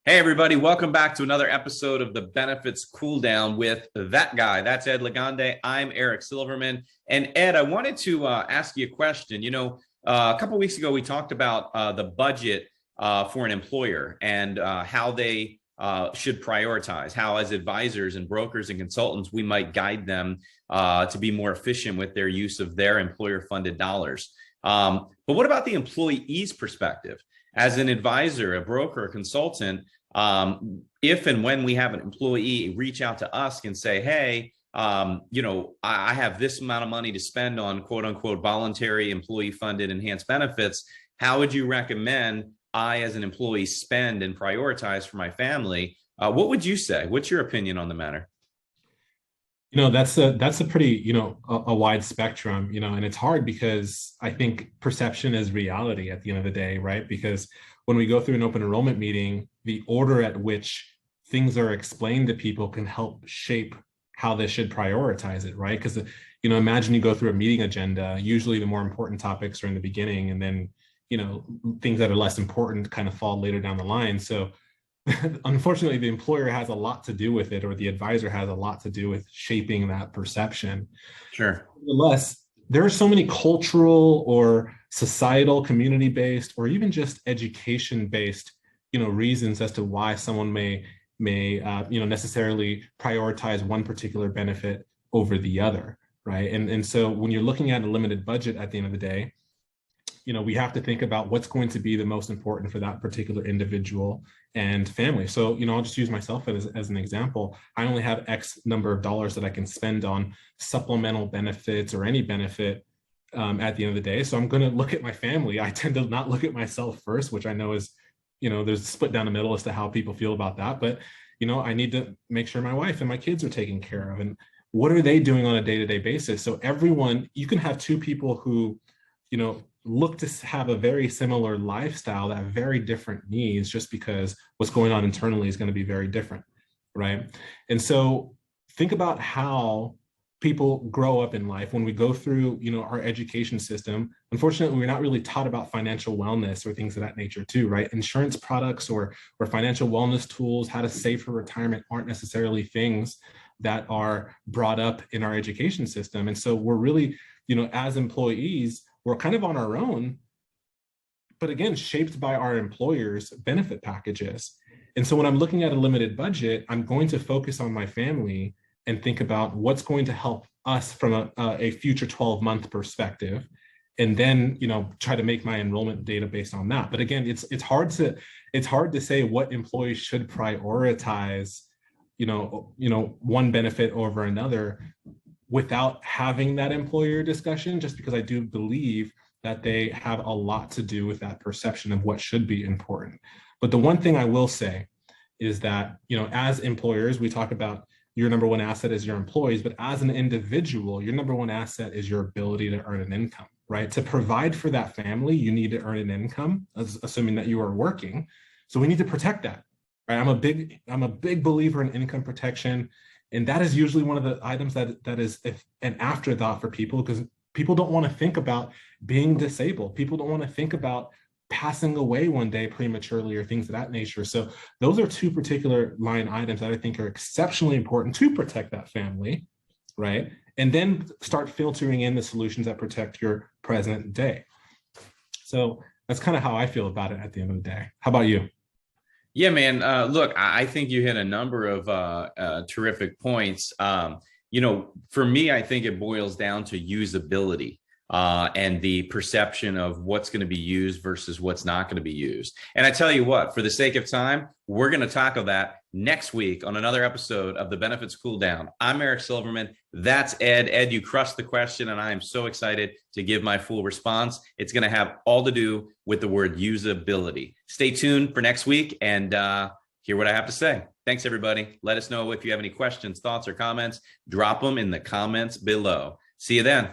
Hey, everybody, welcome back to another episode of the Benefits Cool Down with that guy. That's Ed Legande. I'm Eric Silverman. And Ed, I wanted to ask you a question. A couple of weeks ago, we talked about the budget for an employer and how they should prioritize, how as advisors and brokers and consultants, we might guide them to be more efficient with their use of their employer-funded dollars. But what about the employee's perspective? As an advisor, a broker, a consultant, if and when we have an employee reach out to us and say, hey, I have this amount of money to spend on quote unquote voluntary employee funded enhanced benefits. How would you recommend I, as an employee, spend and prioritize for my family? What would you say? What's your opinion on the matter? That's a pretty, a wide spectrum, and it's hard because I think perception is reality at the end of the day, right? Because when we go through an open enrollment meeting, the order at which things are explained to people can help shape how they should prioritize it, right? Because, imagine you go through a meeting agenda, usually the more important topics are in the beginning, and then, things that are less important kind of fall later down the line. So unfortunately, the employer has a lot to do with it, or the advisor has a lot to do with shaping that perception. Sure. Nonetheless, there are so many cultural or societal, community-based, or even just education-based, reasons as to why someone may necessarily prioritize one particular benefit over the other, right? And so when you're looking at a limited budget at the end of the day, we have to think about what's going to be the most important for that particular individual and family. So, I'll just use myself as an example. I only have X number of dollars that I can spend on supplemental benefits or any benefit at the end of the day. So I'm going to look at my family. I tend to not look at myself first, which I know is, there's a split down the middle as to how people feel about that. But, I need to make sure my wife and my kids are taken care of. And what are they doing on a day-to-day basis? So everyone, you can have two people who, look to have a very similar lifestyle that have very different needs, just because what's going on internally is going to be very different, right? And so think about how people grow up in life. When we go through, our education system, unfortunately, we're not really taught about financial wellness or things of that nature too, right? Insurance products or financial wellness tools, how to save for retirement aren't necessarily things that are brought up in our education system. And so we're really, as employees, we're kind of on our own, but again, shaped by our employers' benefit packages. And so when I'm looking at a limited budget, I'm going to focus on my family and think about what's going to help us from a future 12-month perspective, and then try to make my enrollment data based on that. But again, it's hard to say what employees should prioritize, one benefit over another without having that employer discussion, just because I do believe that they have a lot to do with that perception of what should be important. But the one thing I will say is that, as employers, we talk about your number one asset is your employees, but as an individual, your number one asset is your ability to earn an income, right? To provide for that family, you need to earn an income, assuming that you are working. So we need to protect that, right? I'm a big believer in income protection. And that is usually one of the items that is an afterthought for people, because people don't want to think about being disabled. People don't want to think about passing away one day prematurely or things of that nature. So those are two particular line items that I think are exceptionally important to protect that family, right? And then start filtering in the solutions that protect your present day. So that's kind of how I feel about it at the end of the day. How about you? Yeah, man. Look, I think you hit a number of terrific points. For me, I think it boils down to usability and the perception of what's going to be used versus what's not going to be used. And I tell you what, for the sake of time, we're going to tackle that next week on another episode of the Benefits Cool Down. I'm Eric Silverman. That's Ed. Ed, you crushed the question, and I am so excited to give my full response. It's going to have all to do with the word usability. Stay tuned for next week and hear what I have to say. Thanks, everybody. Let us know if you have any questions, thoughts, or comments. Drop them in the comments below. See you then.